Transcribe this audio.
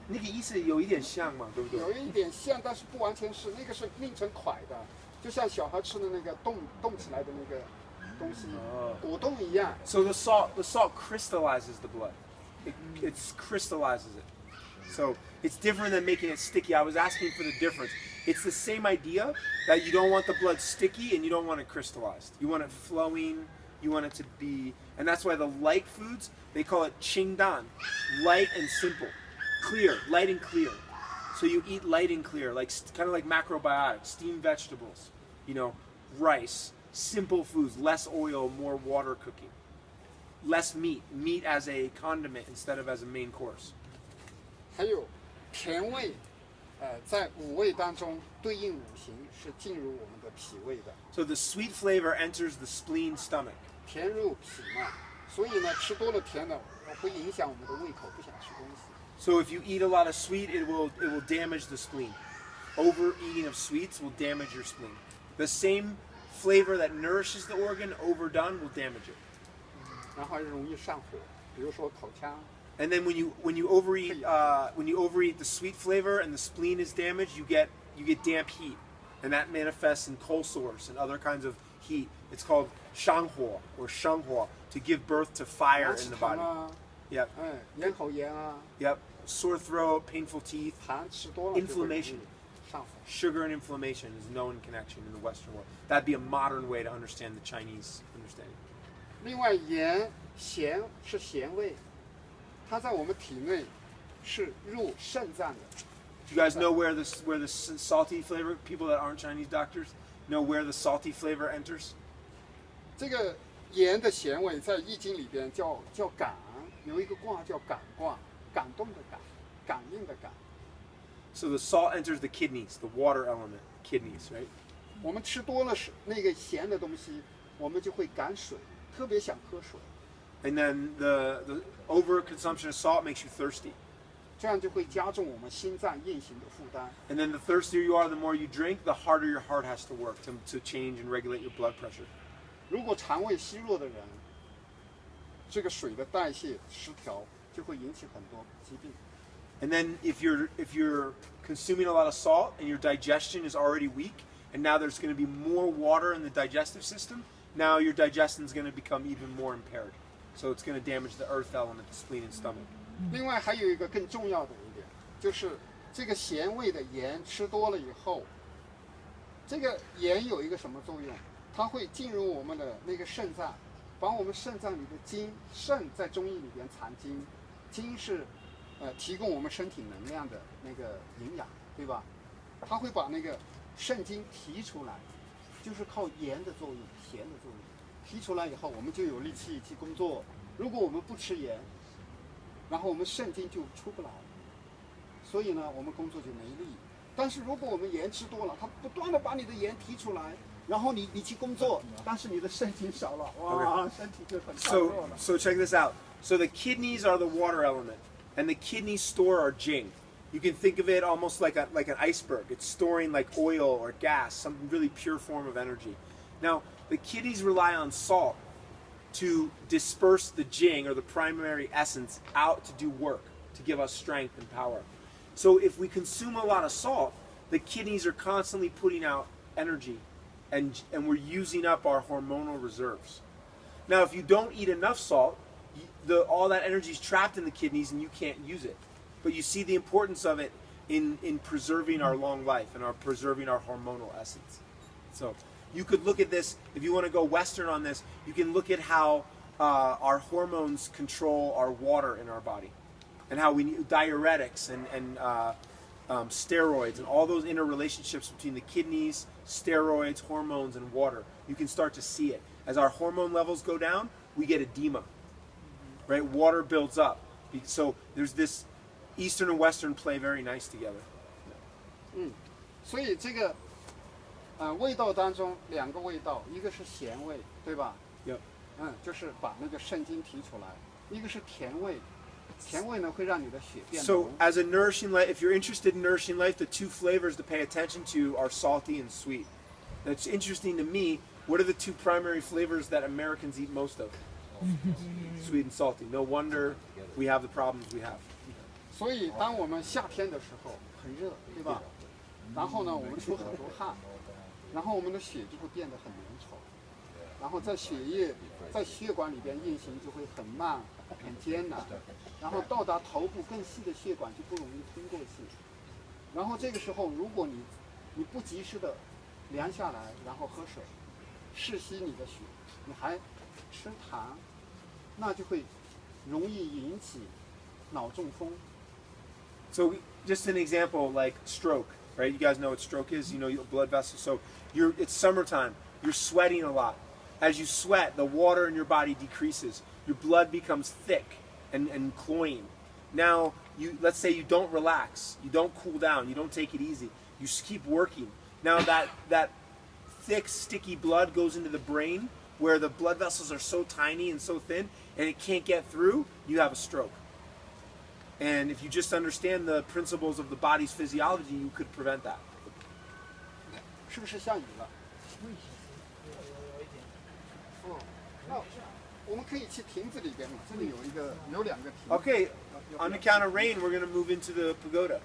那个意思有一点像嘛，对不对？有一点像，但是不完全是，那个是拧成块的，就像小孩吃的那个冻起来的那个东西，果冻一样。So the salt crystallizes the blood. It crystallizes it. So it's different than making it sticky. I was asking for the difference. It's the same idea that you don't want the blood sticky and you don't want it crystallized. You want it flowing. You want it to be, and that's why the light foods, they call it qingdan, light and simple, clear, light and clear. So you eat light and clear, like kind of like macrobiotics, steamed vegetables, you know, rice, simple foods, less oil, more water cooking, less meat, meat as a condiment instead of as a main course. 还有甜味，在五味当中对应五行是进入我们的脾胃的。So the sweet flavor enters the spleen stomach. 甜入脾嘛，所以呢，吃多了甜的会影响我们的胃口，不想吃东西。So if you eat a lot of sweet, it will damage the spleen. Overeating of sweets will damage your spleen. The same flavor that nourishes the organ, overdone, will damage it. 然后容易上火，比如说口腔。And then when you overeat the sweet flavor and the spleen is damaged, you get damp heat, and that manifests in cold sores and other kinds of heat. It's called shanghua or shanghua, to give birth to fire in the body. Yep. 咽喉炎啊。Yep. Sore throat, painful teeth. 糖吃多了 Inflammation. 上火。 Sugar and inflammation is known connection in the Western world. That'd be a modern way to understand the Chinese understanding. 另外，盐咸是咸味，它在我们体内是入肾脏的。Do you guys know where the salty flavor? People that aren't Chinese doctors know where the salty flavor enters. 这个盐的咸味在《易经》里边叫感，有一个卦叫感卦，感动的感，感应的感。So the salt enters the kidneys, the water element, kidneys, right? 我们吃多了那个咸的东西，我们就会感水，特别想喝水。And then the overconsumption of salt makes you thirsty. 这样就会加重我们心脏运行的负担。And then the thirstier you are, the more you drink, the harder your heart has to work to change and regulate your blood pressure. 如果肠胃虚弱的人，这个水的代谢失调，就会引起很多疾病。And then if you're consuming a lot of salt and your digestion is already weak, and now there's going to be more water in the digestive system, now your digestion is going to become even more impaired. So it's going to damage the earth element, the spleen and stomach. 另外还有一个更重要的一点，就是这个咸味的盐吃多了以后，这个盐有一个什么作用？它会进入我们的那个肾脏，把我们肾脏里的精，肾在中医里边藏精，精是提供我们身体能量的那个营养，对吧？它会把那个肾精提出来，就是靠盐的作用，咸的作用。提出来以后，我们就有力气去工作。如果我们不吃盐，然后我们肾精就出不来，所以呢，我们工作就没力。但是如果我们盐吃多了，它不断的把你的盐提出来，然后你去工作，但是你的肾精少了，哇，身体就很脆弱了。So check this out. So the kidneys are the water element, and the kidneys store our jing. You can think of it almost like an iceberg. It's storing like oil or gas, some really pure form of energy. Now, the kidneys rely on salt to disperse the jing, or the primary essence, out to do work, to give us strength and power. So if we consume a lot of salt, the kidneys are constantly putting out energy, and we're using up our hormonal reserves. Now, if you don't eat enough salt, all that energy is trapped in the kidneys and you can't use it. But you see the importance of it in preserving our long life and preserving our hormonal essence. So you could look at this, if you want to go Western on this, you can look at how our hormones control our water in our body, and how we need diuretics and steroids and all those interrelationships between the kidneys, steroids, hormones, and water. You can start to see it. As our hormone levels go down, we get edema, right? Water builds up. So there's this Eastern and Western play very nice together. 所以这个味道当中两个味道，一个是咸味，对吧？ Yep. 就是把那个肾精提出来，一个是甜味。甜味呢会让你的血变浓。 So as a nourishing life, if you're interested in nourishing life, the two flavors to pay attention to are salty and sweet. That's interesting to me. What are the two primary flavors that Americans eat most of? Sweet and salty. No wonder we have the problems we have. 所以当我们夏天的时候很热，对吧？然后呢，我们出很多汗，然后我们的血就会变得很粘稠，然后在血管里边运行就会很慢、很艰难，然后到达头部更细的血管就不容易通过去。然后这个时候，如果你不及时的凉下来，然后喝水，释吸你的血，你还吃糖，那就会容易引起脑中风。So just an example, like stroke, right? You guys know what stroke is. You know your blood vessels. So it's summertime. You're sweating a lot. As you sweat, the water in your body decreases. Your blood becomes thick and cloying. Now, let's say you don't relax, you don't cool down, you don't take it easy. You just keep working. Now that thick, sticky blood goes into the brain, where the blood vessels are so tiny and so thin, and it can't get through. You have a stroke. And if you just understand the principles of the body's physiology, you could prevent that. 是不是下雨了？那我们可以去亭子里边嘛，这里有两个亭。Okay, on the count of rain, we're going to move into the pagoda.